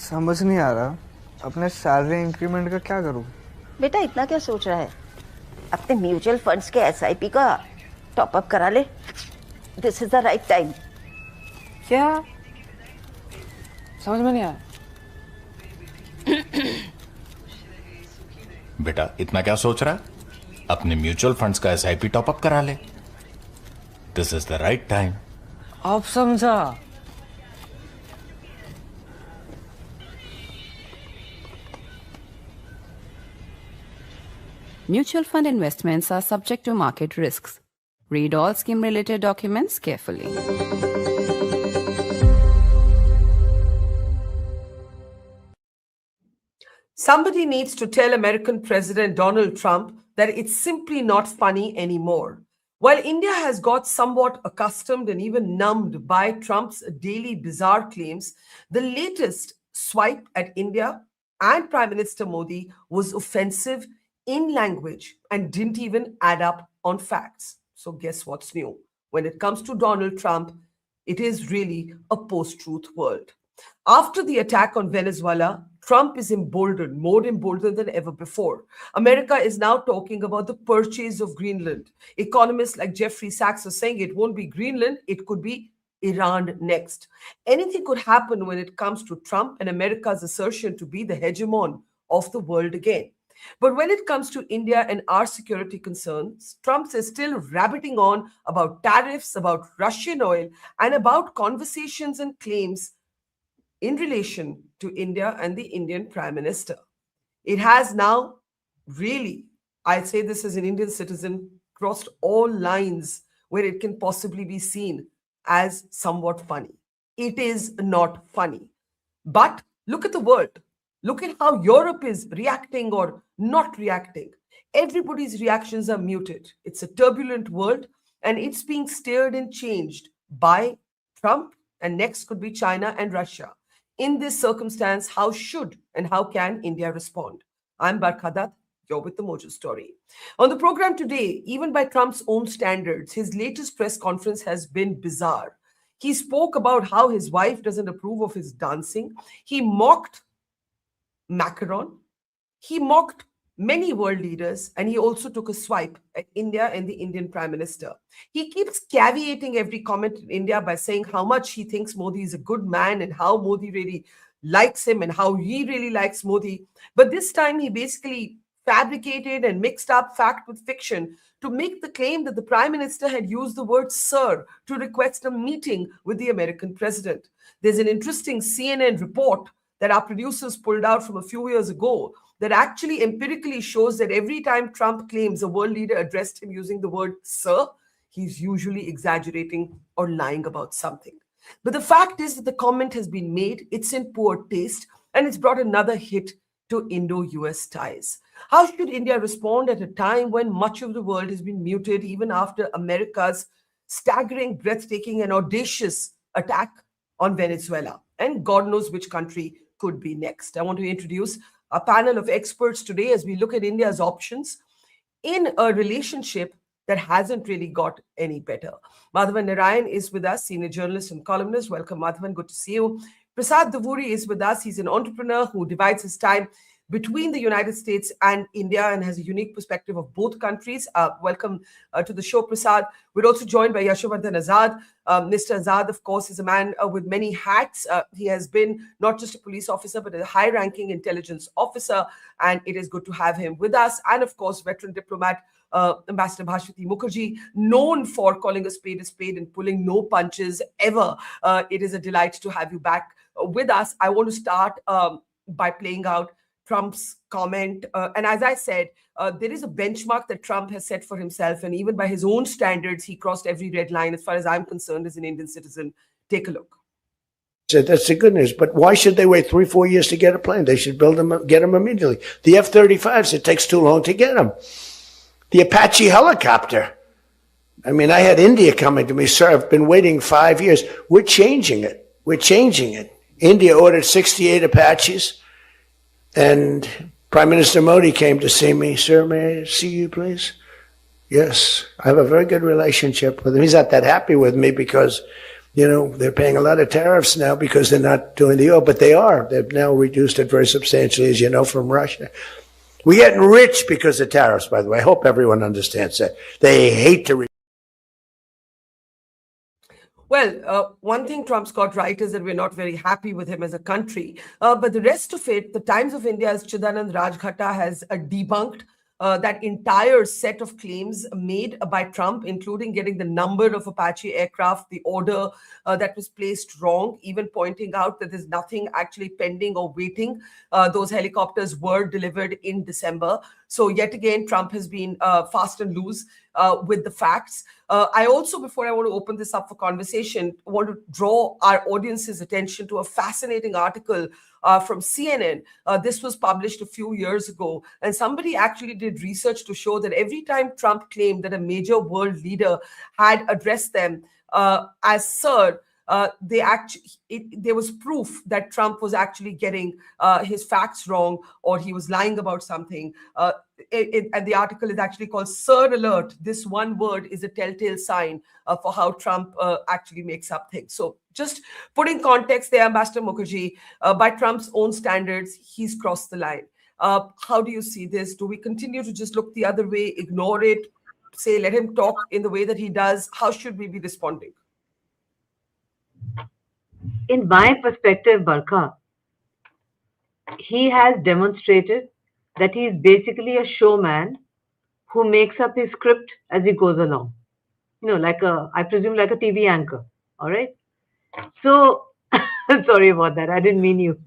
समझ नहीं आ रहा अपने सैलरी इंक्रीमेंट का क्या करूं। बेटा इतना क्या सोच रहा है, अपने म्यूचुअल फंड्स के एसआईपी का टॉप अप करा ले। This is the right time. क्या समझ में नहीं आया। बेटा इतना क्या सोच रहा है, अपने म्यूचुअल फंड्स का एसआईपी टॉप अप करा ले। This is the right time. आप समझा। Mutual fund investments are subject to market risks. Read all scheme-related documents carefully. Somebody needs to tell American President Donald Trump that it's simply not funny anymore. While India has got somewhat accustomed and even numbed by Trump's daily bizarre claims, the latest swipe at India and Prime Minister Modi was offensive in language and didn't even add up on facts. So guess what's new? When it comes to Donald Trump, it is really a post-truth world. After the attack on Venezuela, Trump is emboldened, more emboldened than ever before. America is now talking about the purchase of Greenland. Economists like Jeffrey Sachs are saying it won't be Greenland, it could be Iran next. Anything could happen when it comes to Trump and America's assertion to be the hegemon of the world again. But when it comes to India and our security concerns, Trump is still rabbiting on about tariffs, about Russian oil, and about conversations and claims in relation to India and the Indian Prime Minister. It has now really, I say this as an Indian citizen, crossed all lines where it can possibly be seen as somewhat funny. It is not funny. But look at the world. Look at how Europe is reacting or not reacting. Everybody's reactions are muted. It's a turbulent world and it's being steered and changed by Trump, and next could be China and Russia. In this circumstance, how should and how can India respond? I'm Barkha Dutt. You're with the Mojo story. On the program today, even by Trump's own standards, his latest press conference has been bizarre. He spoke about how his wife doesn't approve of his dancing. He mocked Macron. He mocked many world leaders, and he also took a swipe at India and the Indian Prime Minister. He keeps caveating every comment in India by saying how much he thinks Modi is a good man and how Modi really likes him and how he really likes Modi. But this time he basically fabricated and mixed up fact with fiction to make the claim that the Prime Minister had used the word sir to request a meeting with the American president. There's an interesting CNN report that our producers pulled out from a few years ago that actually empirically shows that every time Trump claims a world leader addressed him using the word sir, he's usually exaggerating or lying about something. But the fact is that the comment has been made, it's in poor taste, and it's brought another hit to Indo-US ties. How should India respond at a time when much of the world has been muted even after America's staggering, breathtaking, and audacious attack on Venezuela? And God knows which country could be next. I want to introduce a panel of experts today as we look at India's options in a relationship that hasn't really got any better. Madhavan Narayanan is with us, senior journalist and columnist. Welcome, Madhavan. Good to see you. Prasad Davuri is with us. He's an entrepreneur who divides his time between the United States and India and has a unique perspective of both countries. Welcome to the show, Prasad. We're also joined by Yashovardhan Azad. Mr. Azad, of course, is a man with many hats. He has been not just a police officer, but a high-ranking intelligence officer, and it is good to have him with us. And, of course, veteran diplomat Ambassador Bhaswati Mukherjee, known for calling a spade and pulling no punches ever. It is a delight to have you back with us. I want to start by playing out Trump's comment. And as I said, there is a benchmark that Trump has set for himself. And even by his own standards, he crossed every red line as far as I'm concerned as an Indian citizen. Take a look. So that's the good news. But why should they wait 3-4 years to get a plane? They should build them, get them immediately. The F-35s, it takes too long to get them. The Apache helicopter. I mean, I had India coming to me, sir, I've been waiting 5 years. We're changing it. We're changing it. India ordered 68 Apaches. And Prime Minister Modi came to see me. Sir, may I see you, please? Yes, I have a very good relationship with him. He's not that happy with me because They're paying a lot of tariffs now because they're not doing the oil, but they are. They've now reduced it very substantially, as you know, from Russia. We're getting rich because of tariffs, by the way. I hope everyone understands that. They hate to. Well, one thing Trump's got right is that we're not very happy with him as a country. But the rest of it, the Times of India's Chidanand Rajghatta has debunked that entire set of claims made by Trump, including getting the number of Apache aircraft, the order that was placed wrong, even pointing out that there's nothing actually pending or waiting. Those helicopters were delivered in December. So yet again, Trump has been fast and loose with the facts. I also, before I want to open this up for conversation, want to draw our audience's attention to a fascinating article from CNN. This was published a few years ago, and somebody actually did research to show that every time Trump claimed that a major world leader had addressed them as Sir, there was proof that Trump was actually getting his facts wrong, or he was lying about something. And the article is actually called Sir Alert. This one word is a telltale sign for how Trump actually makes up things. So just putting context there, Ambassador Mukherjee, by Trump's own standards, he's crossed the line. How do you see this? Do we continue to just look the other way, ignore it, say, let him talk in the way that he does? How should we be responding? In my perspective, Barkha, he has demonstrated that he is basically a showman who makes up his script as he goes along. I presume like a TV anchor. All right. So, sorry about that. I didn't mean you.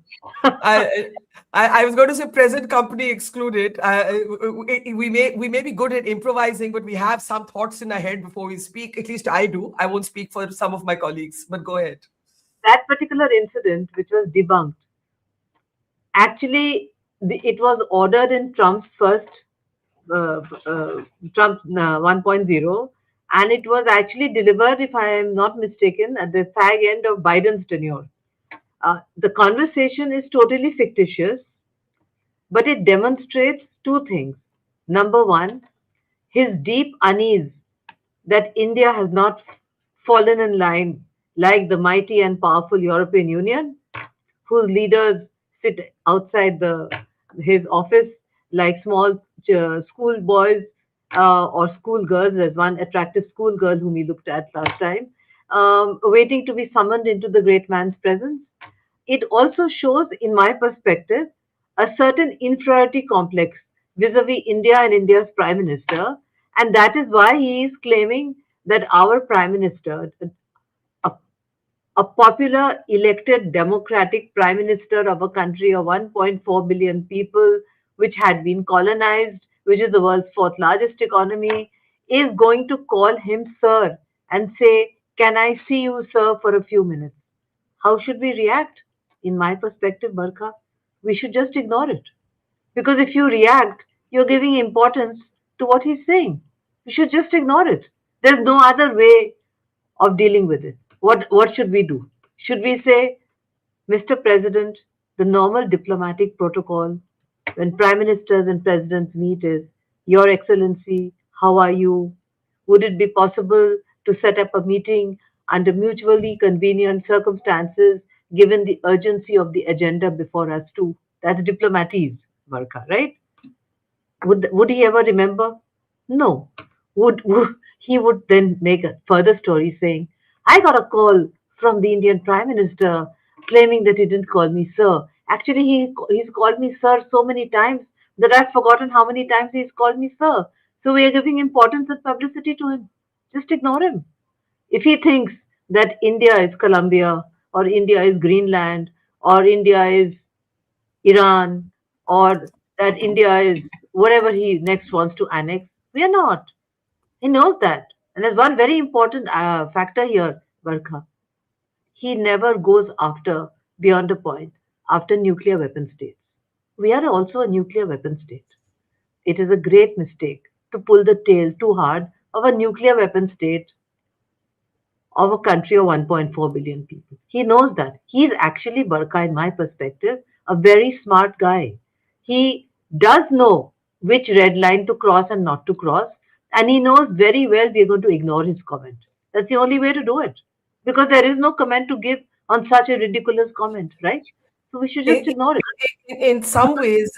I was going to say present company excluded. We may be good at improvising, but we have some thoughts in our head before we speak. At least I do. I won't speak for some of my colleagues, but go ahead. That particular incident, which was debunked, actually, it was ordered in Trump's first, Trump 1.0, and it was actually delivered, if I am not mistaken, at the fag end of Biden's tenure. The conversation is totally fictitious, but it demonstrates two things. Number one, his deep unease that India has not fallen in line like the mighty and powerful European Union, whose leaders sit outside his office like small schoolboys or schoolgirls. There's one attractive schoolgirl whom we looked at last time, waiting to be summoned into the great man's presence. It also shows, in my perspective, a certain inferiority complex vis-a-vis India and India's Prime Minister. And that is why he is claiming that our Prime Minister, a popular elected democratic Prime Minister of a country of 1.4 billion people, which had been colonized, which is the world's fourth largest economy, is going to call him Sir and say, "Can I see you, sir, for a few minutes?" How should we react? In my perspective, Barkha, we should just ignore it. Because if you react, you're giving importance to what he's saying. You should just ignore it. There's no other way of dealing with it. What should we do? Should we say, "Mr. President, the normal diplomatic protocol when prime ministers and presidents meet is, Your Excellency, how are you? Would it be possible to set up a meeting under mutually convenient circumstances given the urgency of the agenda before us too?" That's diplomatese, Barkha, right? Would he ever remember? No. He would then make a further story saying, "I got a call from the Indian Prime Minister claiming that he didn't call me sir. Actually, he's called me sir so many times that I've forgotten how many times he's called me sir. So we are giving importance and publicity to him." Just ignore him. If he thinks that India is Colombia, or India is Greenland, or India is Iran, or that India is whatever he next wants to annex, we are not. He knows that. And there's one very important factor here, Barkha. He never goes after, beyond a point, after nuclear weapon states. We are also a nuclear weapon state. It is a great mistake to pull the tail too hard of a nuclear weapon state of a country of 1.4 billion people. He knows that. He's actually, Barkha, in my perspective, a very smart guy. He does know which red line to cross and not to cross, and he knows very well we're going to ignore his comment. That's the only way to do it. because there is no comment to give on such a ridiculous comment, right? So we should just ignore it. In some ways,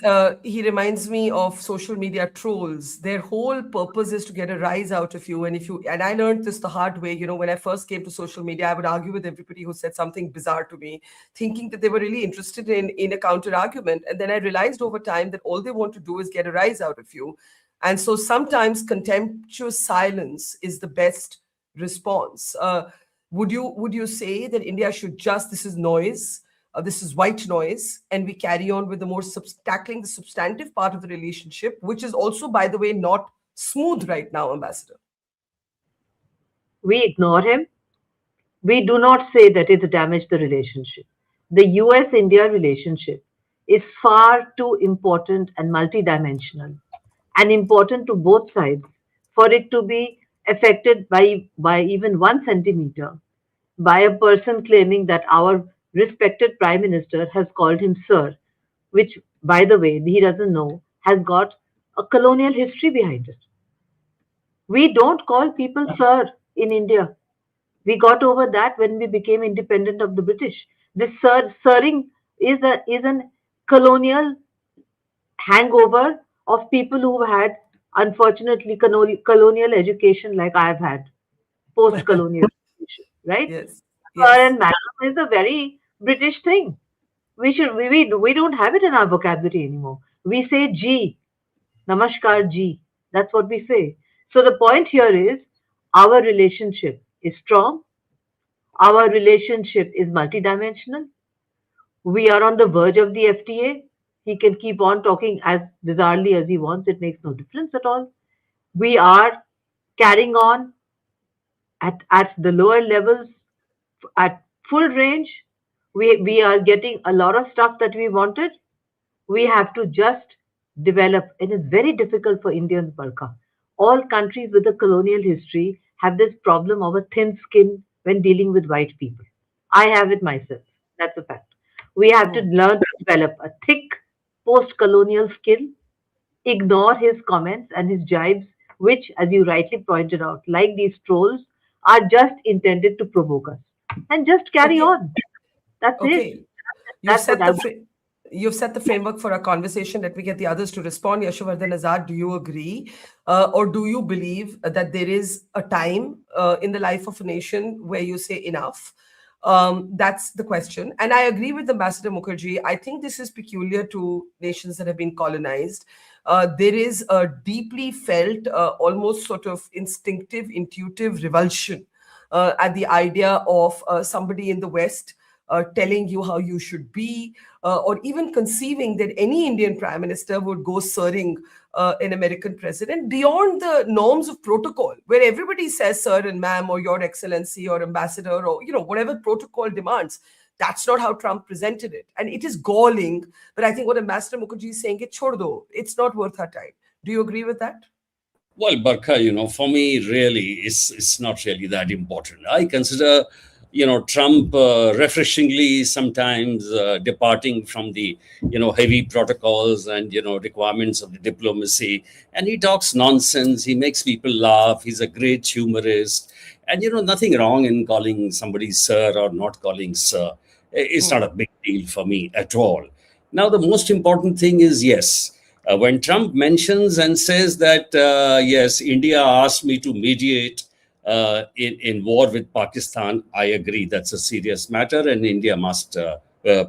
he reminds me of social media trolls. Their whole purpose is to get a rise out of you. And I learned this the hard way. When I first came to social media, I would argue with everybody who said something bizarre to me, thinking that they were really interested in a counter argument. And then I realized over time that all they want to do is get a rise out of you. And so sometimes contemptuous silence is the best response. Would you say that India should this is noise, this is white noise, and we carry on with the more tackling the substantive part of the relationship, which is also, by the way, not smooth right now, Ambassador? We ignore him. We do not say that it damaged the relationship. The US-India relationship is far too important and multidimensional and important to both sides for it to be affected by even 1 centimeter by a person claiming that our respected Prime Minister has called him sir, which, by the way, he doesn't know, has got a colonial history behind it. We don't call people sir in India. We got over that when we became independent of the British. This sirring is an colonial hangover of people who had, unfortunately, colonial education like I've had, post-colonial education, right? Yes. Sir and madam is a very British thing. We don't have it in our vocabulary anymore. We say Ji, Namaskar Ji. That's what we say. So the point here is our relationship is strong. Our relationship is multidimensional. We are on the verge of the FTA. He can keep on talking as bizarrely as he wants. It makes no difference at all. We are carrying on at the lower levels at full range. We are getting a lot of stuff that we wanted. We have to just develop. It is very difficult for Indians, Barkha. All countries with a colonial history have this problem of a thin skin when dealing with white people. I have it myself. That's a fact. We have to learn to develop a thick post-colonial skin, ignore his comments and his jibes, which, as you rightly pointed out, like these trolls, are just intended to provoke us. And just carry on. That's it. You've set the framework for our conversation. Let me get the others to respond. Yashovardhan, Azad, do you agree? Or do you believe that there is a time in the life of a nation where you say enough? That's the question. And I agree with Ambassador Mukherjee. I think this is peculiar to nations that have been colonized. There is a deeply felt, almost sort of instinctive, intuitive revulsion at the idea of somebody in the West telling you how you should be, or even conceiving that any Indian Prime Minister would go sirring an American president beyond the norms of protocol, where everybody says sir and ma'am or your excellency or ambassador or whatever protocol demands. That's not how Trump presented it. And it is galling. But I think what Ambassador Mukherjee is saying, chhod do. It's not worth our time. Do you agree with that? Well, Barkha, for me, really, it's not really that important. I consider, Trump refreshingly sometimes departing from the, heavy protocols and, requirements of the diplomacy. And he talks nonsense. He makes people laugh. He's a great humorist. And, nothing wrong in calling somebody sir or not calling sir. It's not a big deal for me at all. Now, the most important thing is, yes, when Trump mentions and says that, yes, India asked me to mediate in war with Pakistan, I agree that's a serious matter and India must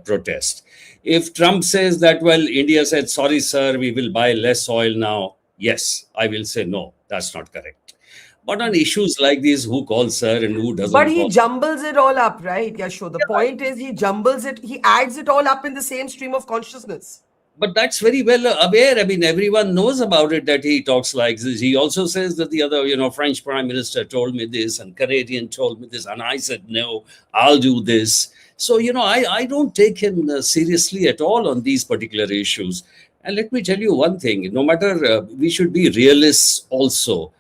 protest. If Trump says that, well, India said, sorry, sir, we will buy less oil now, yes, I will say, no, that's not correct. But on issues like these, who calls sir and who doesn't? But he jumbles it all up, right, Yasho? The point is he jumbles it, he adds it all up in the same stream of consciousness. But that's very well aware. I mean, everyone knows about it that he talks like this. He also says that the other, French Prime Minister told me this and Canadian told me this. And I said, no, I'll do this. So, I don't take him seriously at all on these particular issues. And let me tell you one thing, no matter, we should be realists also.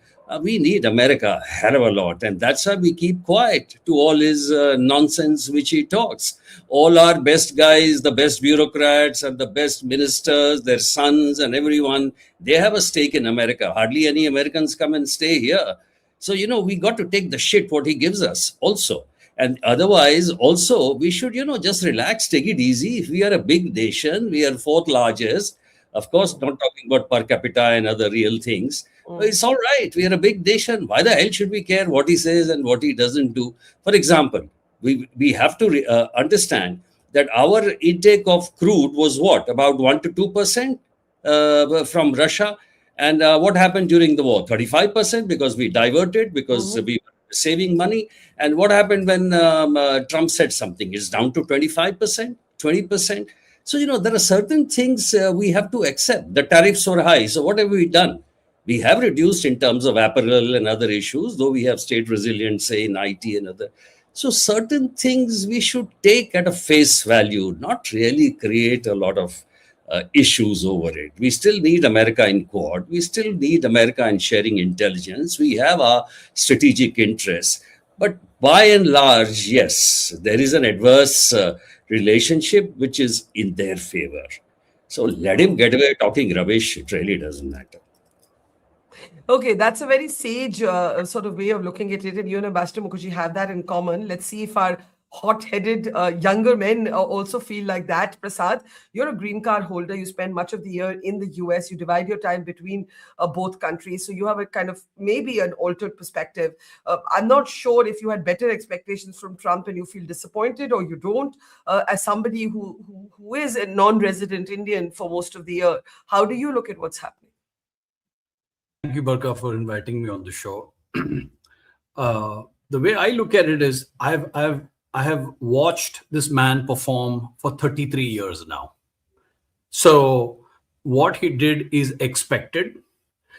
We need America a hell of a lot. And that's why we keep quiet to all his nonsense which he talks. All our best guys, the best bureaucrats and the best ministers, their sons and everyone, they have a stake in America. Hardly any Americans come and stay here. So, we got to take the shit what he gives us also. And otherwise, also, we should, just relax, take it easy. If we are a big nation, we are fourth largest. Of course, not talking about per capita and other real things. It's all right. We are a big nation. Why the hell should we care what he says and what he doesn't do? For example, we have to understand that our intake of crude was what? About 1 to 2% from Russia. And what happened during the war? 35% because we diverted, because we were saving money. And what happened when Trump said something? It's down to 25%, 20%. So, there are certain things we have to accept. The tariffs were high. So what have we done? We have reduced in terms of apparel and other issues, though we have stayed resilient, say, in IT and other. So certain things we should take at a face value, not really create a lot of issues over it. We still need America in Quad. We still need America in sharing intelligence. We have our strategic interests. But by and large, yes, there is an adverse relationship which is in their favor. So let him get away talking rubbish. It really doesn't matter. Okay, that's a very sage sort of way of looking at it. And you and Ambassador Mukherjee have that in common. Let's see if our hot-headed younger men also feel like that. Prasad, you're a green card holder. You spend much of the year in the US. You divide your time between both countries. So you have a kind of maybe an altered perspective. I'm not sure if you had better expectations from Trump and you feel disappointed, or you don't. As somebody who is a non-resident Indian for most of the year, how do you look at what's happening? Thank you, Barkha, for inviting me on the show. The way I look at it is I have watched this man perform for 33 years now. So what he did is expected.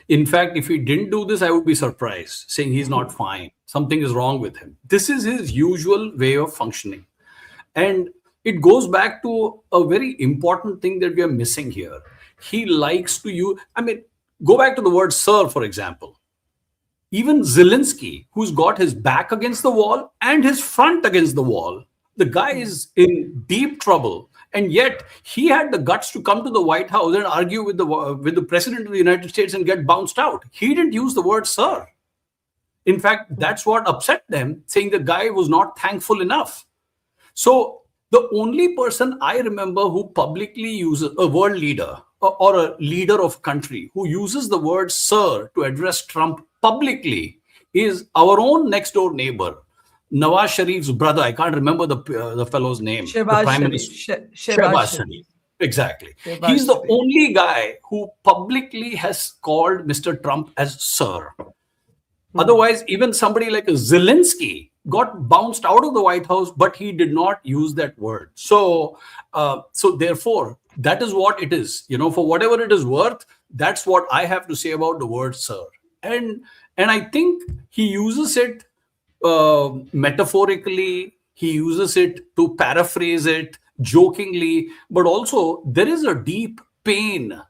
In fact, if he didn't do this, I would be surprised, saying he's not fine. Something is wrong with him. This is his usual way of functioning. And it goes back to a very important thing that we are missing here. He likes to use, go back to the word sir, for example. Even Zelensky, who's got his back against the wall and his front against the wall, the guy is in deep trouble. And yet he had the guts to come to the White House and argue with the President of the United States and get bounced out. He didn't use the word sir. In fact, that's what upset them, saying the guy was not thankful enough. So the only person I remember who publicly uses a world leader or a leader of country who uses the word sir to address Trump publicly is our own next door neighbor, Nawaz Sharif's brother. I can't remember the fellow's name. The Prime Minister. Shehbaz Sharif. Exactly. Shehbaz He's the Sharif. only guy who publicly has called Mr. Trump as sir. Otherwise, even somebody like a Zelensky got bounced out of the White House, but he did not use that word. So therefore, that is what it is. For whatever it is worth, that's what I have to say about the word sir. And I think he uses it metaphorically. He uses it to paraphrase it jokingly, but also there is a deep pain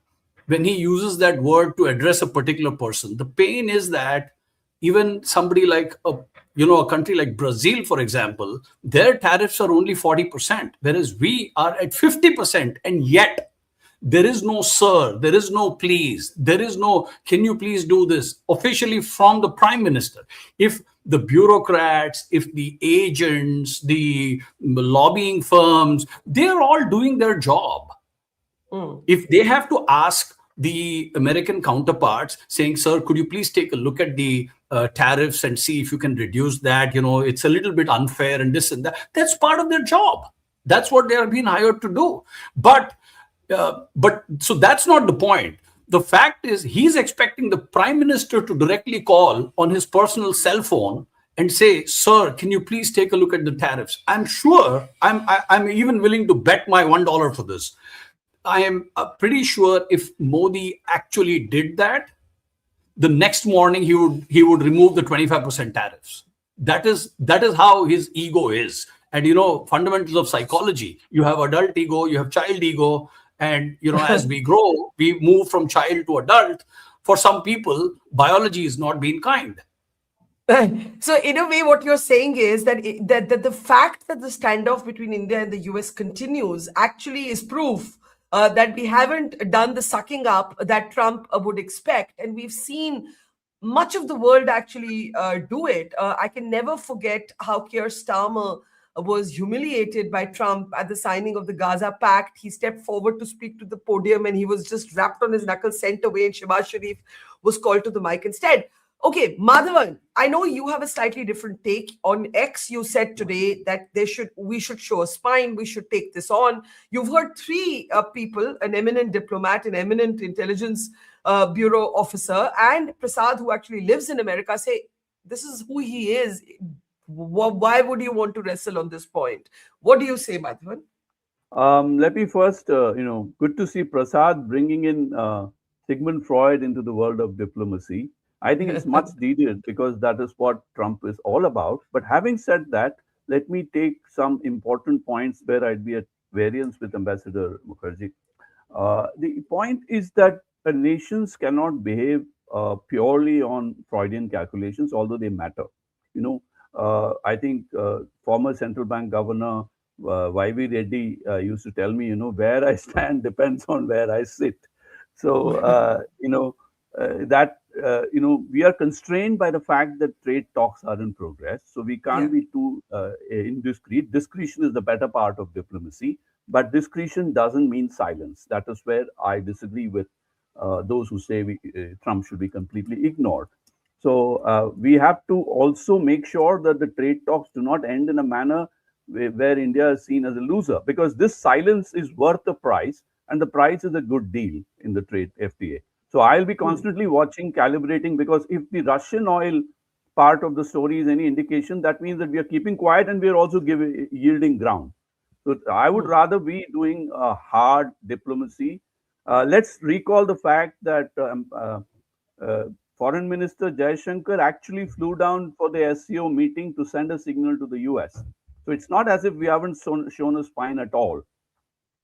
when he uses that word to address a particular person. The pain is that even somebody like a country like Brazil, for example, their tariffs are only 40%, whereas we are at 50%, and yet there is no sir, there is no please, there is no can you please do this officially from the Prime Minister. If the bureaucrats, if the agents, the lobbying firms, they're all doing their job. If they have to ask the American counterparts saying, sir, could you please take a look at the tariffs and see if you can reduce that? It's a little bit unfair and this and that. That's part of their job. That's what they are being hired to do. But so that's not the point. The fact is he's expecting the Prime Minister to directly call on his personal cell phone and say, sir, can you please take a look at the tariffs? I'm sure, I'm even willing to bet my $1 for this. I am pretty sure if Modi actually did that, the next morning he would remove the 25% tariffs. That is how his ego is. And fundamentals of psychology. You have adult ego, you have child ego, and as we grow, we move from child to adult. For some people, biology is not being kind. So in a way, what you're saying is that that the fact that the standoff between India and the US continues actually is proof that we haven't done the sucking up that Trump would expect. And we've seen much of the world actually do it. I can never forget how Keir Starmer was humiliated by Trump at the signing of the Gaza Pact. He stepped forward to speak to the podium and he was just rapped on his knuckles, sent away, and Shehbaz Sharif was called to the mic instead. Okay, Madhavan, I know you have a slightly different take. On X, you said today that we should show a spine, we should take this on. You've heard three people, an eminent diplomat, an eminent intelligence bureau officer, and Prasad, who actually lives in America, say this is who he is. Why would you want to wrestle on this point? What do you say, Madhavan? Let me first, good to see Prasad bringing in Sigmund Freud into the world of diplomacy. I think it's much needed because that is what Trump is all about. But having said that, let me take some important points where I'd be at variance with Ambassador Mukherjee. The point is that nations cannot behave purely on Freudian calculations, although they matter. I think former central bank governor Y.V. Reddy used to tell me, where I stand depends on where I sit. So, we are constrained by the fact that trade talks are in progress. So we can't be too indiscreet. Discretion is the better part of diplomacy, but discretion doesn't mean silence. That is where I disagree with those who say Trump should be completely ignored. So we have to also make sure that the trade talks do not end in a manner where India is seen as a loser, because this silence is worth the price, and the price is a good deal in the trade FTA. So I'll be constantly watching, calibrating, because if the Russian oil part of the story is any indication, that means that we are keeping quiet and we are also yielding ground. So I would rather be doing a hard diplomacy. Let's recall the fact that Foreign Minister Jaishankar actually flew down for the SCO meeting to send a signal to the US. So it's not as if we haven't shown a spine at all.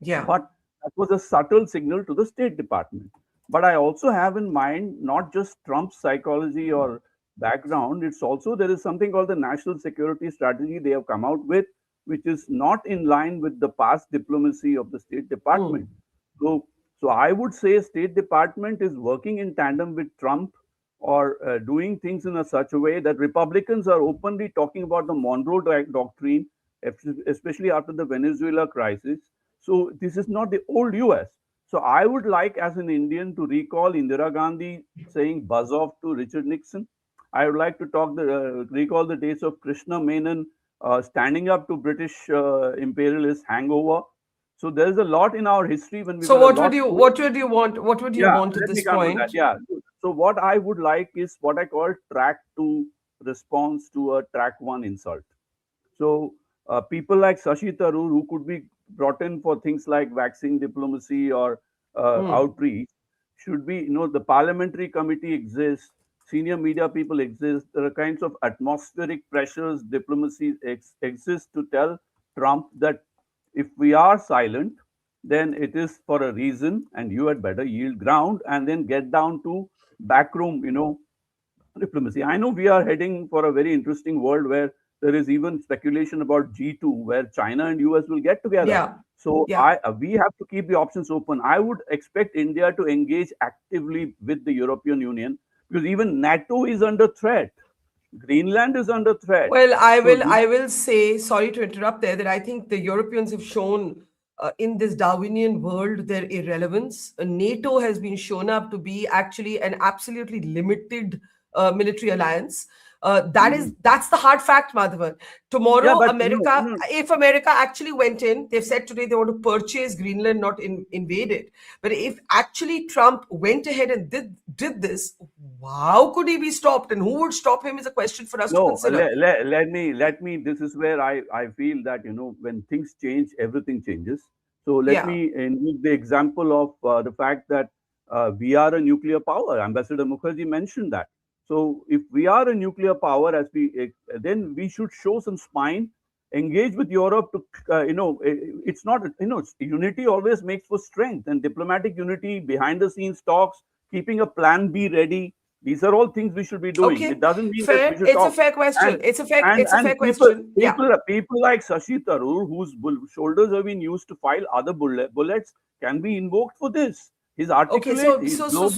Yeah. But that was a subtle signal to the State Department. But I also have in mind not just Trump's psychology or background, it's also there is something called the national security strategy they have come out with, which is not in line with the past diplomacy of the State Department. So I would say State Department is working in tandem with Trump, or doing things in such a way that Republicans are openly talking about the Monroe Doctrine, especially after the Venezuela crisis. So this is not the old US. So I would like, as an Indian, to recall Indira Gandhi saying buzz off to Richard Nixon. I would like to recall the days of Krishna Menon standing up to British imperialist hangover. So there is a lot in our history when we. So what would you want at this point? So what I would like is what I call track 2 response to a track 1 insult. So people like Shashi Tharoor, who could be brought in for things like vaccine diplomacy or outreach, should be, the parliamentary committee exists, senior media people exist. There are kinds of atmospheric pressures, diplomacy exists to tell Trump that if we are silent, then it is for a reason, and you had better yield ground and then get down to backroom, diplomacy. I know we are heading for a very interesting world where there is even speculation about G2, where China and US will get together. Yeah. So we have to keep the options open. I would expect India to engage actively with the European Union, because even NATO is under threat. Greenland is under threat. Well, I will say, sorry to interrupt there, that I think the Europeans have shown in this Darwinian world their irrelevance. NATO has been shown up to be actually an absolutely limited military alliance. That's the hard fact, Madhavan. Tomorrow, if America actually went in, they've said today they want to purchase Greenland, not invade it. But if actually Trump went ahead and did this, how could he be stopped? And who would stop him is a question for us to consider. Let me. This is where I feel that, when things change, everything changes. So let me use the example of the fact that we are a nuclear power. Ambassador Mukherjee mentioned that. So if we are a nuclear power, then we should show some spine, engage with Europe to, it's not, unity always makes for strength, and diplomatic unity, behind the scenes talks, keeping a plan B ready. These are all things we should be doing. Okay. It doesn't mean fair. that we should It's talk. a fair question. It's a fair question. People like Shashi Tharoor, whose shoulders have been used to file other bullets, can be invoked for this. His articulate. Okay, so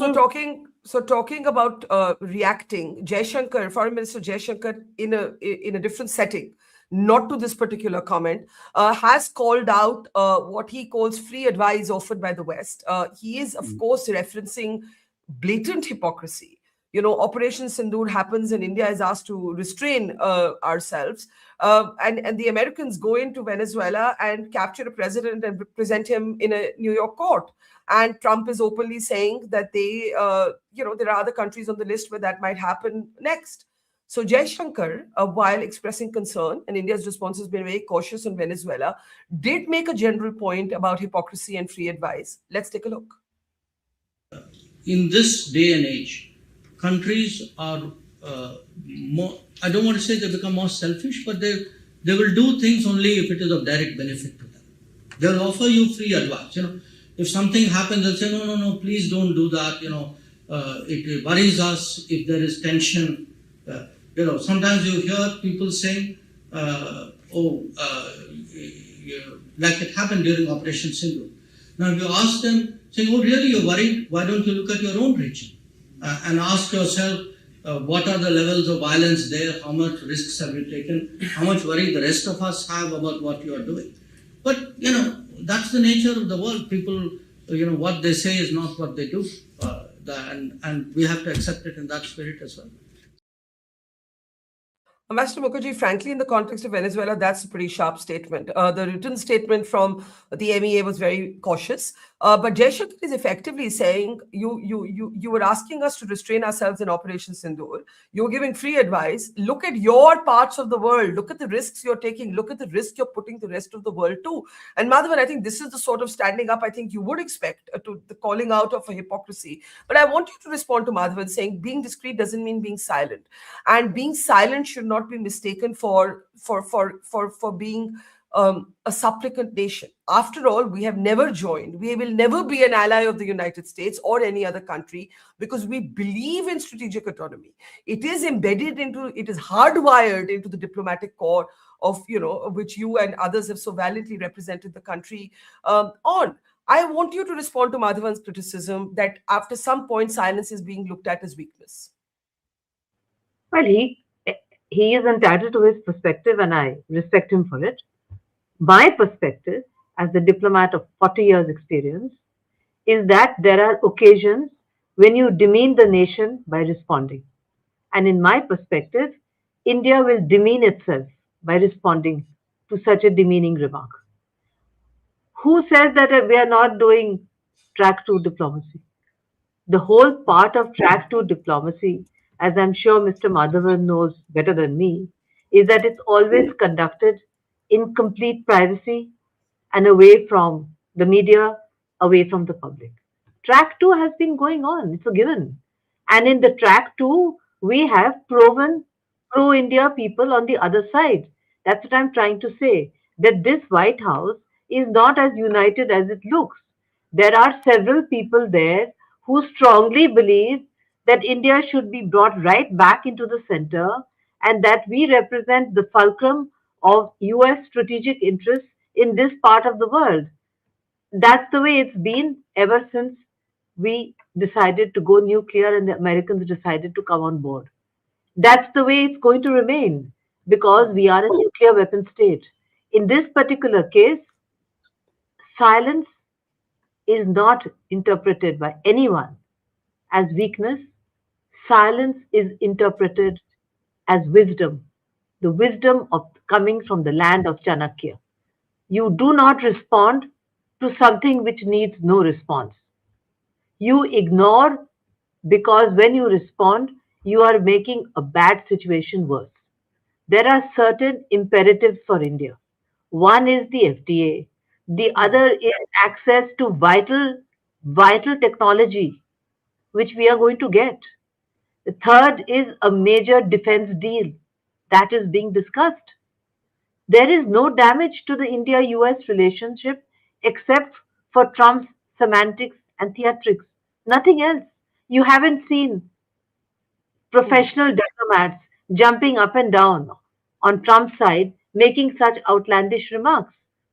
So talking about reacting, Jaishankar, Foreign Minister Jaishankar, in a different setting, not to this particular comment, has called out what he calls free advice offered by the West. He is, of course, referencing blatant hypocrisy. Operation Sindoor happens and India is asked to restrain ourselves. And the Americans go into Venezuela and capture a president and present him in a New York court. And Trump is openly saying that there are other countries on the list where that might happen next. So Jaishankar, while expressing concern, and India's response has been very cautious on Venezuela, did make a general point about hypocrisy and free advice. Let's take a look. In this day and age, countries are more, I don't want to say they become more selfish, but they will do things only if it is of direct benefit to them. They'll offer you free advice. If something happens, they'll say, no, please don't do that. It worries us if there is tension. Sometimes you hear people saying, like it happened during Operation Sindoor. Now, if you ask them, saying, oh, really, you're worried? Why don't you look at your own region and ask yourself, what are the levels of violence there? How much risks have you taken? How much worry the rest of us have about what you are doing? But, that's the nature of the world. People, what they say is not what they do. And we have to accept it in that spirit as well. Ambassador Mukherjee, frankly, in the context of Venezuela, that's a pretty sharp statement. The written statement from the MEA was very cautious, but Jaishankar is effectively saying you were asking us to restrain ourselves in Operation Sindoor. You're giving free advice. Look at your parts of the world. Look at the risks you're taking. Look at the risk you're putting the rest of the world to. And Madhavan, I think this is the sort of standing up I think you would expect to the calling out of a hypocrisy. But I want you to respond to Madhavan saying being discreet doesn't mean being silent, and being silent should not be mistaken for being a supplicant nation. After all, we have never joined. We will never be an ally of the United States or any other country because we believe in strategic autonomy. It is embedded it is hardwired into the diplomatic core of, which you and others have so valiantly represented the country on. I want you to respond to Madhavan's criticism that after some point, silence is being looked at as weakness. Well, he is entitled to his perspective and I respect him for it. My perspective as a diplomat of 40 years experience is that there are occasions when you demean the nation by responding. And in my perspective, India will demean itself by responding to such a demeaning remark. Who says that we are not doing track 2 diplomacy? The whole part of track 2 diplomacy, as I'm sure Mr. Madhavan knows better than me, is that it's always conducted in complete privacy and away from the media, away from the public. Track 2 has been going on, it's a given. And in the track 2, we have proven pro-India people on the other side. That's what I'm trying to say, that this White House is not as united as it looks. There are several people there who strongly believe that India should be brought right back into the center and that we represent the fulcrum of US strategic interests in this part of the world. That's the way it's been ever since we decided to go nuclear and the Americans decided to come on board. That's the way it's going to remain because we are a nuclear weapon state. In this particular case, silence is not interpreted by anyone as weakness. Silence is interpreted as wisdom, the wisdom of coming from the land of Chanakya. You do not respond to something which needs no response. You ignore because when you respond, you are making a bad situation worse. There are certain imperatives for India. One is the FTA. The other is access to vital technology, which we are going to get. The third is a major defense deal that is being discussed. There is no damage to the India-US relationship except for Trump's semantics and theatrics. Nothing else. You haven't seen professional diplomats jumping up and down on Trump's side making such outlandish remarks.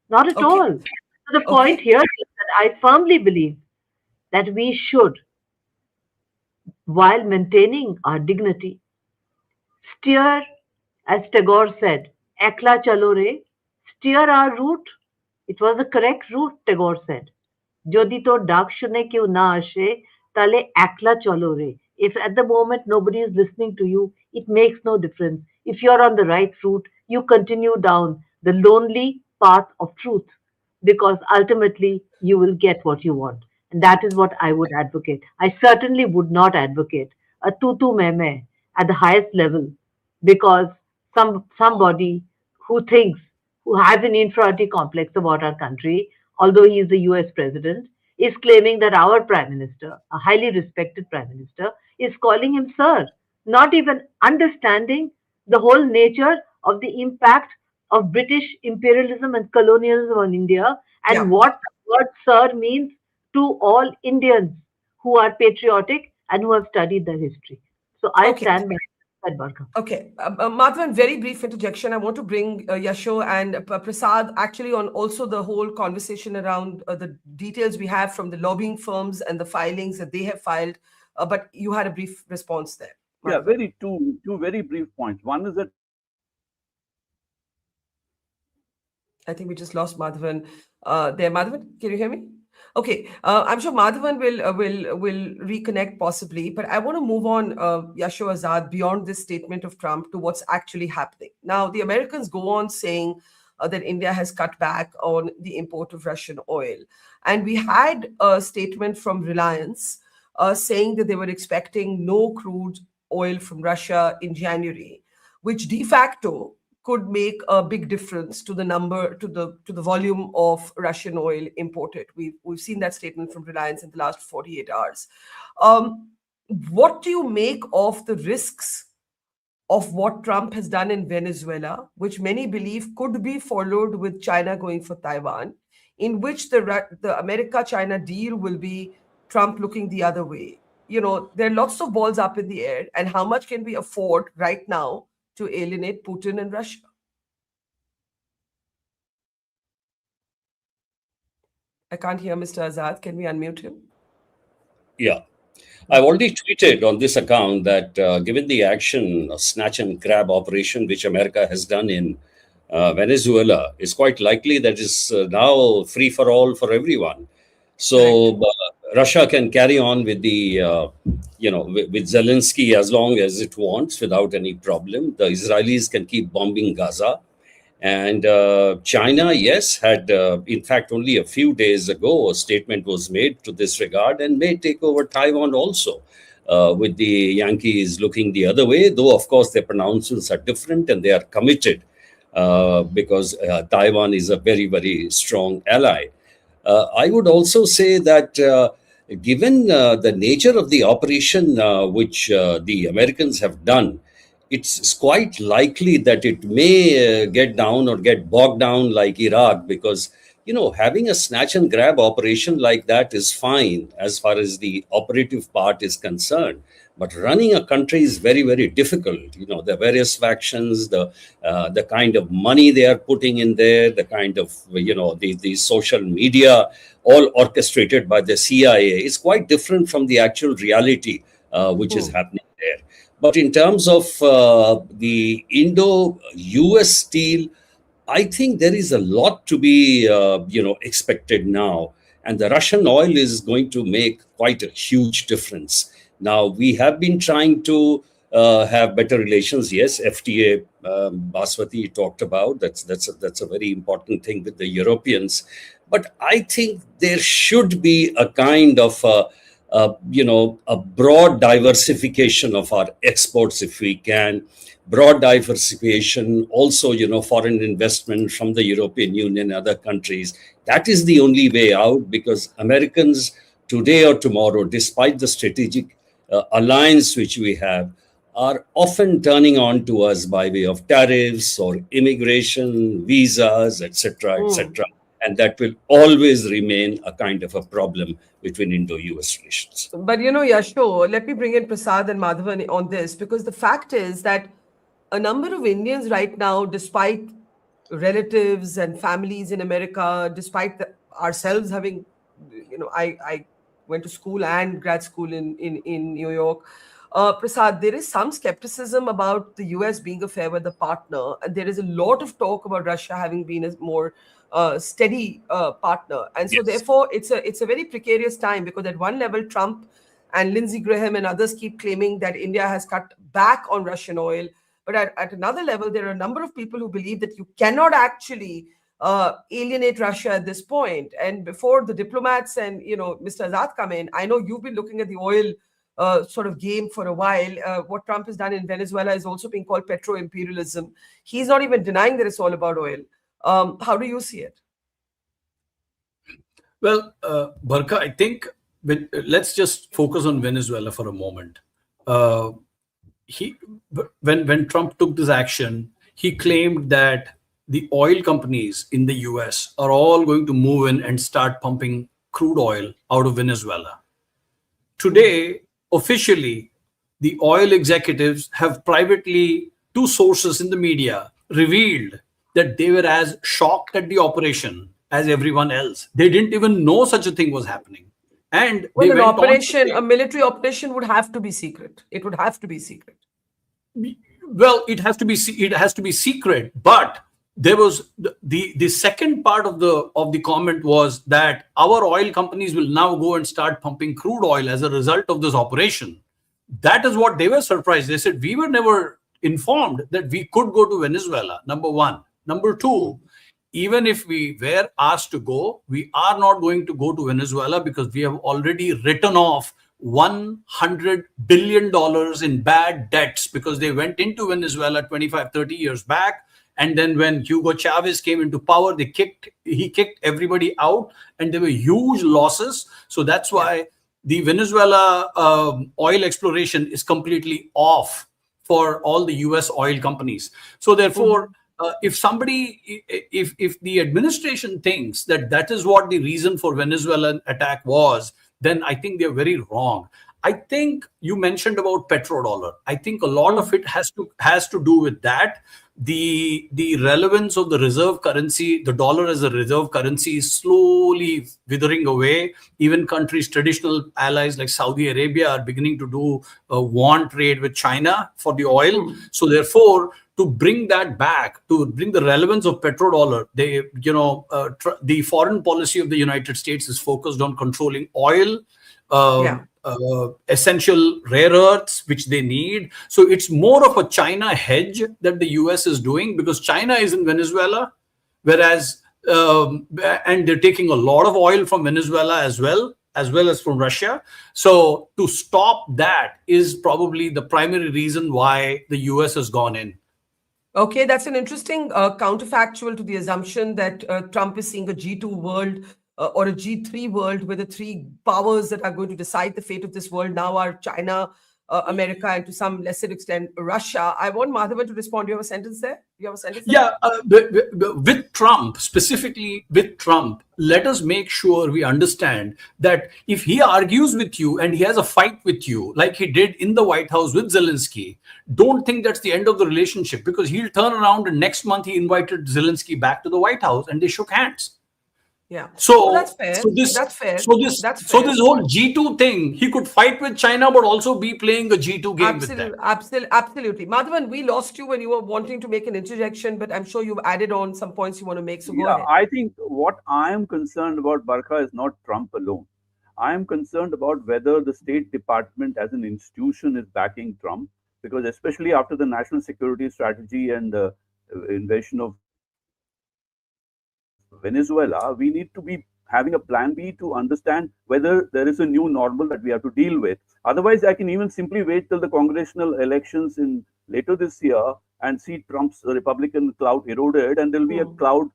Not at all. So the point here is that I firmly believe that we should while maintaining our dignity. Steer, as Tagore said, ekla chalo re, steer our route. It was the correct route, Tagore said. Jodi to ডাক শুনে কেউ না আসে, তাহলে একলা চলো রে. If at the moment nobody is listening to you, it makes no difference. If you're on the right route, you continue down the lonely path of truth because ultimately you will get what you want. And that is what I would advocate. I certainly would not advocate a tutu meme at the highest level because somebody who thinks, who has an inferiority complex about our country, although he is the US president, is claiming that our prime minister, a highly respected prime minister, is calling him sir, not even understanding the whole nature of the impact of British imperialism and colonialism on India and Yeah. what the word sir means to all Indians who are patriotic and who have studied their history. So I Okay. stand by that, Barkha. Okay, Madhavan, very brief interjection. I want to bring Yasho and Prasad actually on also the whole conversation around the details we have from the lobbying firms and the filings that they have filed. But you had a brief response there. Yeah, Madhavan. two very brief points. One is that I think we just lost Madhavan. There, Madhavan, can you hear me? Okay, I'm sure Madhavan will reconnect possibly, but I want to move on, Yasho Azad, beyond this statement of Trump to what's actually happening. Now, the Americans go on saying that India has cut back on the import of Russian oil. And we had a statement from Reliance saying that they were expecting no crude oil from Russia in January, which de facto could make a big difference to the number, to the volume of Russian oil imported. We've seen that statement from Reliance in the last 48 hours. What do you make of the risks of what Trump has done in Venezuela, which many believe could be followed with China going for Taiwan, in which the America-China deal will be Trump looking the other way? You know, there are lots of balls up in the air, and how much can we afford right now to alienate Putin and Russia? I can't hear Mr. Azad. Can we unmute him? Yeah. I've already tweeted on this account that given the action, snatch and grab operation which America has done in Venezuela, it's quite likely that it's now free for all for everyone. So Russia can carry on with the, with Zelensky as long as it wants without any problem. The Israelis can keep bombing Gaza. And China, yes, had, in fact, only a few days ago, a statement was made to this regard and may take over Taiwan also, with the Yankees looking the other way, though, of course, their pronouncements are different and they are committed because Taiwan is a very, very strong ally. I would also say that given the nature of the operation which the Americans have done, it's quite likely that it may get down or get bogged down like Iraq, because, having a snatch and grab operation like that is fine as far as the operative part is concerned. But running a country is very, very difficult. The various factions, the kind of money they are putting in there, the kind of, the social media, all orchestrated by the CIA, is quite different from the actual reality which is happening there. But in terms of the Indo-US deal, I think there is a lot to be, expected now. And the Russian oil is going to make quite a huge difference. Now, we have been trying to have better relations. Yes, FTA, Bhaswati talked about. That's a very important thing with the Europeans. But I think there should be a kind of a broad diversification of our exports if we can. Broad diversification, also, foreign investment from the European Union and other countries. That is the only way out, because Americans today or tomorrow, despite the strategic alliance which we have, are often turning on to us by way of tariffs or immigration, visas, etc., etc. And that will always remain a kind of a problem between Indo-US relations. But, Yasho, let me bring in Prasad and Madhavan on this, because the fact is that a number of Indians right now, despite relatives and families in America, despite ourselves having, I went to school and grad school in New York. Prasad, there is some skepticism about the US being a fair weather partner, and there is a lot of talk about Russia having been a more steady partner. And so, therefore, it's a very precarious time, because at one level, Trump and Lindsey Graham and others keep claiming that India has cut back on Russian oil. But at another level, there are a number of people who believe that you cannot actually alienate Russia at this point. And before the diplomats and Mr. Azad come in, I know you've been looking at the oil sort of game for a while. What Trump has done in Venezuela is also being called petro-imperialism. He's not even denying that it's all about oil. How do you see it? Well, Barkha, I think let's just focus on Venezuela for a moment. When Trump took this action, he claimed that the oil companies in the US are all going to move in and start pumping crude oil out of Venezuela. Today, officially, the oil executives have privately, two sources in the media, revealed that they were as shocked at the operation as everyone else. They didn't even know such a thing was happening. And well, a military operation would have to be secret. It would have to be secret. Well, it has to be secret. But there was the second part of the comment was that our oil companies will now go and start pumping crude oil as a result of this operation. That is what they were surprised. They said, we were never informed that we could go to Venezuela, number one. Number two, even if we were asked to go, we are not going to go to Venezuela because we have already written off $100 billion in bad debts because they went into Venezuela 25, 30 years back. And then when Hugo Chavez came into power, he kicked everybody out, and there were huge losses. So that's why the Venezuela oil exploration is completely off for all the US oil companies. So therefore, if the administration thinks that is what the reason for Venezuelan attack was, then I think they're very wrong. I think you mentioned about petrodollar. I think a lot of it has to do with that. The relevance of the reserve currency, the dollar as a reserve currency, is slowly withering away. Even countries, traditional allies like Saudi Arabia, are beginning to do a yuan trade with China for the oil. So therefore, to bring that back, to bring the relevance of petrodollar, the foreign policy of the United States is focused on controlling oil, essential rare earths, which they need. So it's more of a China hedge that the US is doing, because China is in Venezuela, whereas and they're taking a lot of oil from Venezuela as well as from Russia. So to stop that is probably the primary reason why the US has gone in. Okay, that's an interesting counterfactual to the assumption that Trump is seeing a G2 world or a G3 world, where the three powers that are going to decide the fate of this world now are China, America, and to some lesser extent, Russia. I want Madhavan to respond. Do you have a sentence there? Yeah, with Trump, specifically with Trump, let us make sure we understand that if he argues with you and he has a fight with you, like he did in the White House with Zelensky, don't think that's the end of the relationship, because he'll turn around and next month he invited Zelensky back to the White House and they shook hands. Yeah. So that's fair. So this whole G2 thing, he could fight with China, but also be playing a G2 game with them. Absolutely. Madhavan, we lost you when you were wanting to make an interjection, but I'm sure you've added on some points you want to make. So go ahead. I think what I am concerned about, Barkha, is not Trump alone. I am concerned about whether the State Department as an institution is backing Trump, because especially after the national security strategy and the invasion of Venezuela, we need to be having a plan B to understand whether there is a new normal that we have to deal with. Otherwise, I can even simply wait till the congressional elections in later this year and see Trump's Republican cloud eroded, and there'll be a cloud.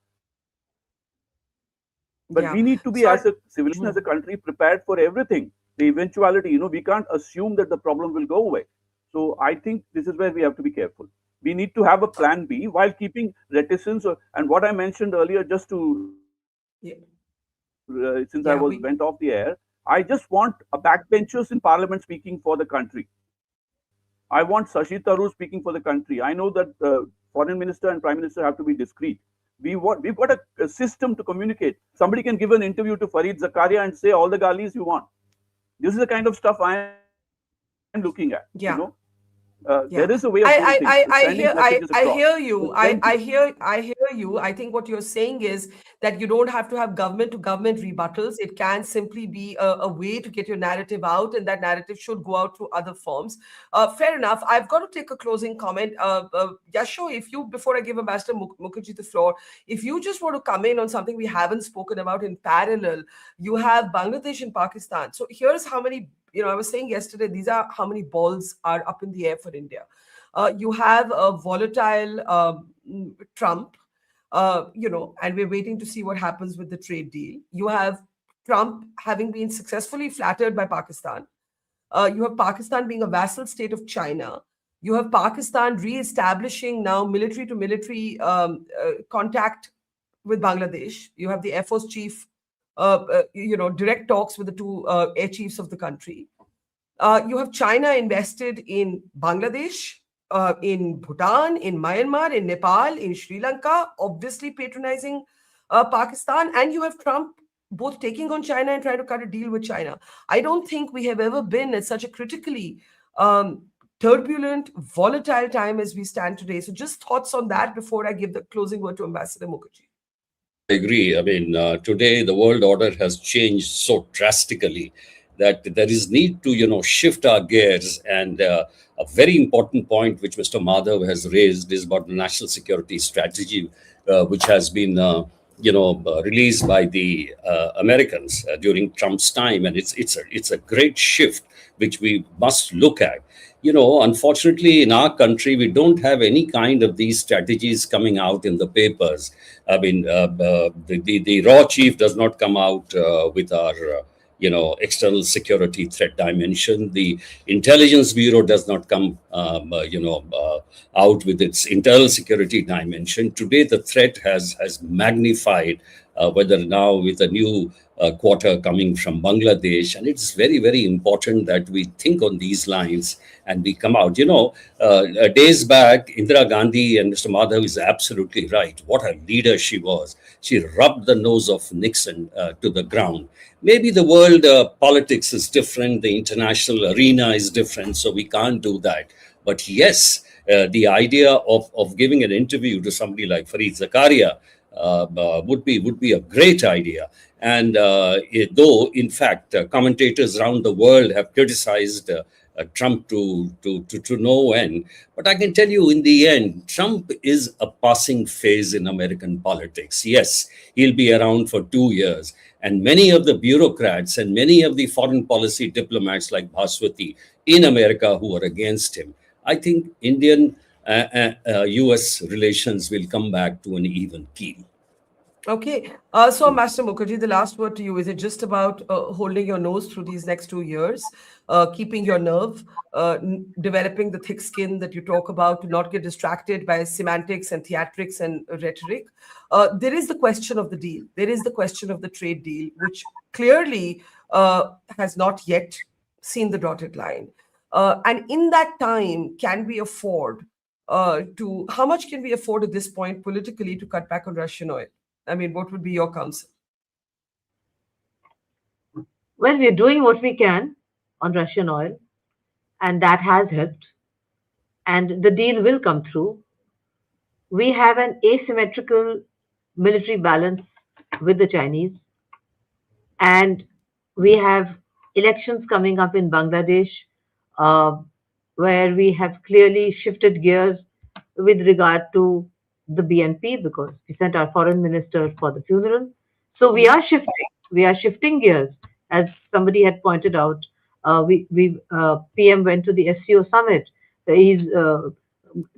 But we need to be, as a civilization, as a country, prepared for everything. The eventuality, we can't assume that the problem will go away. So I think this is where we have to be careful. We need to have a plan B while keeping reticence. And what I mentioned earlier, just to, since I went off the air, I just want a backbenchers in parliament speaking for the country. I want Shashi Tharoor speaking for the country. I know that the foreign minister and prime minister have to be discreet. We've got a system to communicate. Somebody can give an interview to Fareed Zakaria and say all the galis you want. This is the kind of stuff I am looking at. Yeah. You know, there is a way of doing things. Sending messages I across. hear you. But then I hear you. I think what you're saying is that you don't have to have government to government rebuttals. It can simply be a way to get your narrative out, and that narrative should go out through other forms. Fair enough. I've got to take a closing comment. Yasho, if you, before I give Ambassador Mukherjee the floor, if you just want to come in on something we haven't spoken about in parallel, you have Bangladesh and Pakistan. So here's how many. I was saying yesterday, these are how many balls are up in the air for India. You have a volatile Trump, and we're waiting to see what happens with the trade deal. You have Trump having been successfully flattered by Pakistan. You have Pakistan being a vassal state of China. You have Pakistan re-establishing now military-to-military contact with Bangladesh. You have the Air Force chief direct talks with the two air chiefs of the country. You have China invested in Bangladesh, in Bhutan, in Myanmar, in Nepal, in Sri Lanka, obviously patronizing Pakistan. And you have Trump both taking on China and trying to cut a deal with China. I don't think we have ever been at such a critically turbulent, volatile time as we stand today. So just thoughts on that before I give the closing word to Ambassador Mukherjee. I agree. I mean, today the world order has changed so drastically that there is need to, shift our gears. And a very important point which Mr. Madhav has raised is about the national security strategy, which has been, released by the Americans during Trump's time. And it's a great shift which we must look at. Unfortunately, in our country, we don't have any kind of these strategies coming out in the papers. I mean, the raw chief does not come out with our, external security threat dimension. The intelligence bureau does not come, out with its internal security dimension. Today, the threat has magnified, whether now with a new quarter coming from Bangladesh. And it's very, very important that we think on these lines and we come out. Days back, Indira Gandhi, and Mr. Madhav is absolutely right. What a leader she was. She rubbed the nose of Nixon to the ground. Maybe the world politics is different. The international arena is different. So we can't do that. But yes, the idea of giving an interview to somebody like Fareed Zakaria would be a great idea. And though, in fact, commentators around the world have criticized Trump to no end, but I can tell you, in the end, Trump is a passing phase in American politics. Yes, he'll be around for 2 years, and many of the bureaucrats and many of the foreign policy diplomats like Bhaswati in America who are against him, I think Indian US relations will come back to an even keel. Okay. So, Master Mukherjee, the last word to you. Is it just about holding your nose through these next 2 years, keeping your nerve, developing the thick skin that you talk about, to not get distracted by semantics and theatrics and rhetoric? There is the question of the deal. There is the question of the trade deal, which clearly has not yet seen the dotted line. And in that time, can we afford how much can we afford at this point politically to cut back on Russian oil? I mean, what would be your counsel? Well, we're doing what we can on Russian oil, and that has helped. And the deal will come through. We have an asymmetrical military balance with the Chinese, and we have elections coming up in Bangladesh, where we have clearly shifted gears with regard to the BNP, because we sent our foreign minister for the funeral. So we are shifting gears. As somebody had pointed out, PM went to the SCO summit. He's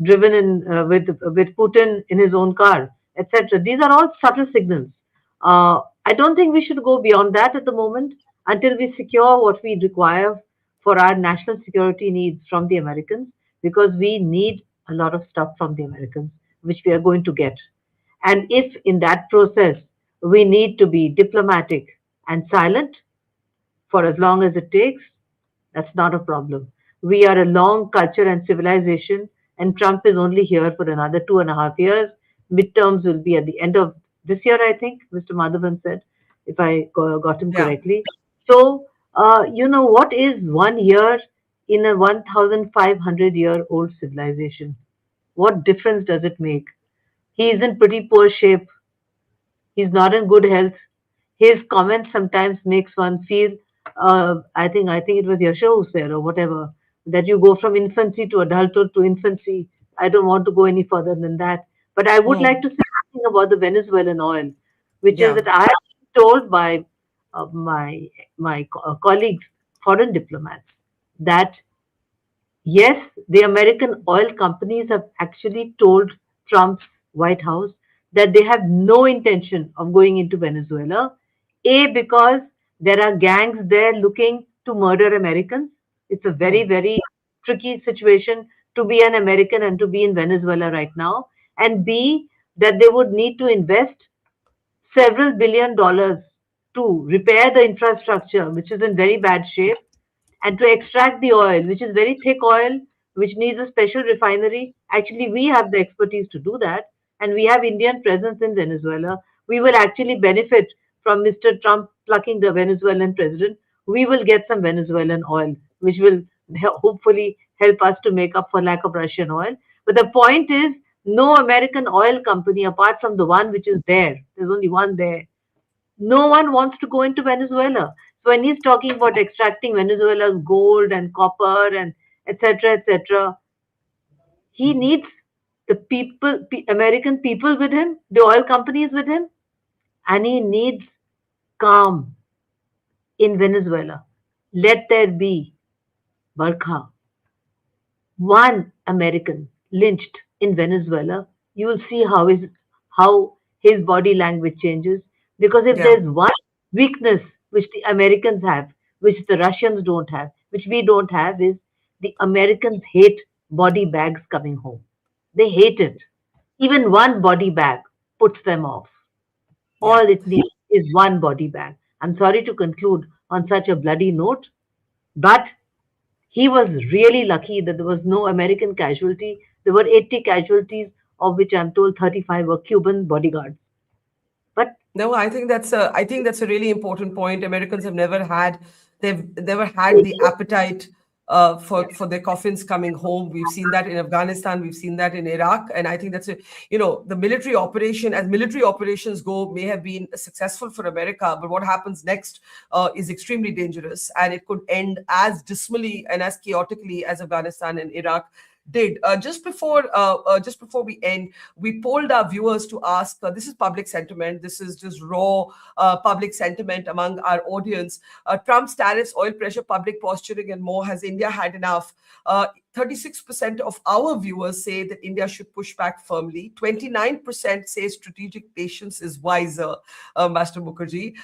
driven in with Putin in his own car, etc. These are all subtle signals. I don't think we should go beyond that at the moment until we secure what we require for our national security needs from the Americans, because we need a lot of stuff from the Americans, which we are going to get. And if in that process we need to be diplomatic and silent for as long as it takes, that's not a problem. We are a long culture and civilization, and Trump is only here for another 2.5 years. Midterms will be at the end of this year, I think, Mr. Madhavan said, if I got him correctly. So What is 1 year in a 1,500-year-old civilization? What difference does it make? He is in pretty poor shape. He's not in good health. His comments sometimes makes one feel. I think it was Yasho who said or whatever that you go from infancy to adulthood to infancy. I don't want to go any further than that. But I would like to say something about the Venezuelan oil, which is that I have been told by my colleagues, foreign diplomats, that yes, the American oil companies have actually told Trump's White House that they have no intention of going into Venezuela. A, because there are gangs there looking to murder Americans. It's a very, very tricky situation to be an American and to be in Venezuela right now. And B, that they would need to invest several $billion to repair the infrastructure, which is in very bad shape, and to extract the oil, which is very thick oil, which needs a special refinery. Actually, we have the expertise to do that, and we have Indian presence in Venezuela. We will actually benefit from Mr. Trump plucking the Venezuelan president. We will get some Venezuelan oil, which will hopefully help us to make up for lack of Russian oil. But the point is, no American oil company, apart from the one which is there, there's only one there, no one wants to go into Venezuela. So when he's talking about extracting Venezuela's gold and copper and etc., he needs the people, American people with him, the oil companies with him, and he needs calm in Venezuela. Let there be, Barkha, one American lynched in Venezuela. You will see how his body language changes. Because if there's one weakness which the Americans have, which the Russians don't have, which we don't have, is the Americans hate body bags coming home. They hate it. Even one body bag puts them off. All it needs is one body bag. I'm sorry to conclude on such a bloody note, but he was really lucky that there was no American casualty. There were 80 casualties, of which I'm told 35 were Cuban bodyguards. No, I think that's a really important point. Americans have never had the appetite for their coffins coming home. We've seen that in Afghanistan, we've seen that in Iraq, and I think that's the military operation, as military operations go, may have been successful for America, but what happens next is extremely dangerous, and it could end as dismally and as chaotically as Afghanistan and Iraq did. Just before we end, we polled our viewers to ask, this is public sentiment, this is just raw public sentiment among our audience. Trump's tariffs, oil pressure, public posturing and more, has India had enough? 36% of our viewers say that India should push back firmly. 29% say strategic patience is wiser, Master Mukherjee.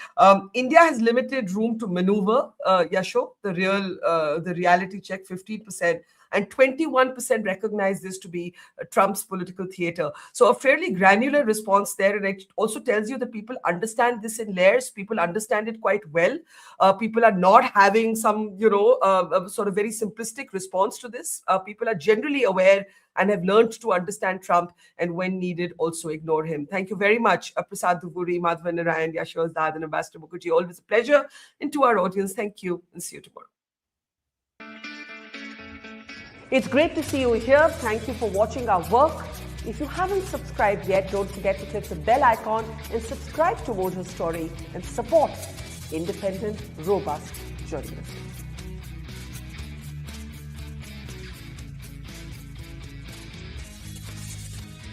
India has limited room to maneuver, Yasho, the reality check, 15%. And 21% recognize this to be Trump's political theater. So a fairly granular response there. And it also tells you that people understand this in layers. People understand it quite well. People are not having some, sort of very simplistic response to this. People are generally aware and have learned to understand Trump, and when needed, also ignore him. Thank you very much, Prasad Duguri, Madhavan, Narayanan, Yashovardhan, and Ambassador Mukherjee. Always a pleasure. And to our audience, thank you, and see you tomorrow. It's great to see you here. Thank you for watching our work. If you haven't subscribed yet, don't forget to click the bell icon and subscribe to Mojo Story and support independent, robust journalism.